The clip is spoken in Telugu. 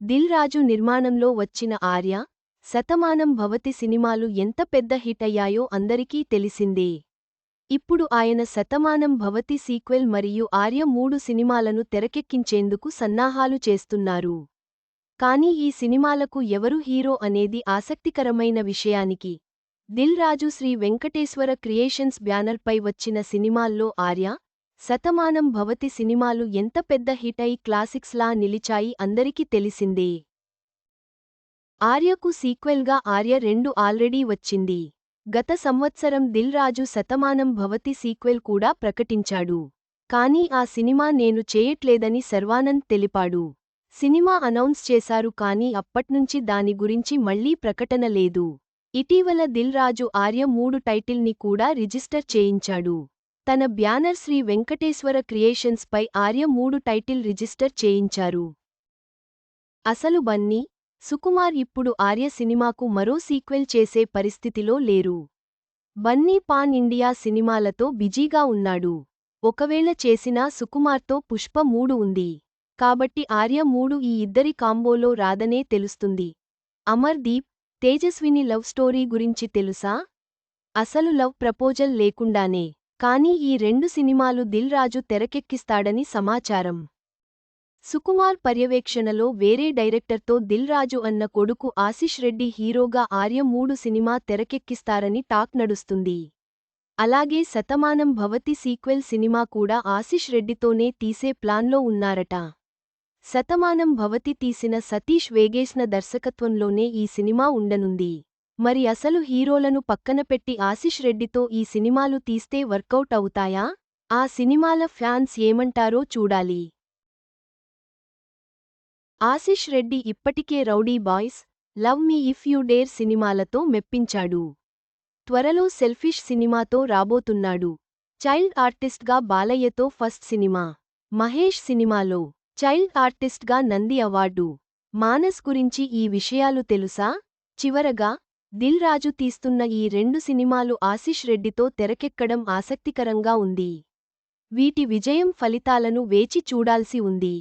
దిల్ రాజు నిర్మాణంలో వచ్చిన ఆర్య, శతమానం భవతి సినిమాలు ఎంత పెద్ద హిట్ అయ్యాయో అందరికీ తెలిసిందే. ఇప్పుడు ఆయన శతమానం భవతి సీక్వెల్ మరియు ఆర్య 3 సినిమాలను తెరకెక్కించేందుకు సన్నాహాలు చేస్తున్నారు. కానీ ఈ సినిమాలకు ఎవరు హీరో అనేది ఆసక్తికరమైన విషయానికి. దిల్ రాజు శ్రీ వెంకటేశ్వర క్రియేషన్స్ బ్యానర్పై వచ్చిన సినిమాల్లో ఆర్య, శతమానం భవతి సినిమాలు ఎంత పెద్ద హిట్ అయి క్లాసిక్స్లా నిలిచాయి అందరికీ తెలిసిందే. ఆర్యకు సీక్వెల్గా ఆర్య 2 ఆల్రెడీ వచ్చింది. గత సంవత్సరం దిల్ రాజు శతమానం భవతి సీక్వెల్ కూడా ప్రకటించాడు. కానీ ఆ సినిమా నేను చేయట్లేదని శర్వానంద్ తెలిపాడు. సినిమా అనౌన్స్ చేశారు కానీ అప్పట్నుంచి దాని గురించి మళ్లీ ప్రకటన లేదు. ఇటీవల దిల్ రాజు ఆర్య 3 టైటిల్ని కూడా రిజిస్టర్ చేయించాడు. తన బ్యానర్ శ్రీ వెంకటేశ్వర క్రియేషన్స్పై ఆర్య 3 టైటిల్ రిజిస్టర్ చేయించారు. అసలు బన్నీ, సుకుమార్ ఇప్పుడు ఆర్య సినిమాకు మరో సీక్వెల్ చేసే పరిస్థితిలో లేరు. బన్నీ పాన్ ఇండియా సినిమాలతో బిజీగా ఉన్నాడు. ఒకవేళ చేసినా సుకుమార్తో పుష్ప 3 ఉంది. కాబట్టి ఆర్య 3 ఈ ఇద్దరి కాంబోలో రాదనే తెలుస్తుంది. అమర్దీప్, తేజస్విని లవ్ స్టోరీ గురించి తెలుసా? అసలు లవ్ ప్రపోజల్ లేకుండానే. కానీ ఈ 2 సినిమాలు దిల్ రాజు తెరకెక్కిస్తాడని సమాచారం. సుకుమార్ పర్యవేక్షణలో వేరే డైరెక్టర్తో దిల్ రాజు అన్న కొడుకు ఆశిష్ రెడ్డి హీరోగా ఆర్య 3 సినిమా తెరకెక్కిస్తారని టాక్ నడుస్తుంది. అలాగే శతమానం భవతి సీక్వెల్ సినిమా కూడా ఆశిష్ రెడ్డితోనే తీసే ప్లాన్లో ఉన్నారట. శతమానం భవతి తీసిన సతీష్ వేగేశ్న దర్శకత్వంలోనే ఈ సినిమా ఉండనుంది. మరి అసలు హీరోలను పక్కనపెట్టి ఆశిష్ రెడ్డితో ఈ సినిమాలు తీస్తే వర్కౌట్ అవుతాయా? ఆ సినిమాల ఫ్యాన్స్ ఏమంటారో చూడాలి. ఆశిష్ రెడ్డి ఇప్పటికే rowdy boys, love me if you dare సినిమాలతో మెప్పించాడు. త్వరలో సెల్ఫిష్ సినిమాతో రాబోతున్నాడు. చైల్డ్ ఆర్టిస్ట్గా బాలయ్యతో ఫస్ట్ సినిమా. మహేష్ సినిమాలో చైల్డ్ ఆర్టిస్ట్గా నంది అవార్డు. మానస్ గురించి ఈ విషయాలు తెలుసా? చివరగా దిల్ రాజు తీస్తున్న ఈ 2 సినిమాలు ఆశిష్ రెడ్డితో తెరకెక్కడం ఆసక్తికరంగా ఉంది. వీటి విజయం ఫలితాలను వేచి చూడాల్సి ఉంది.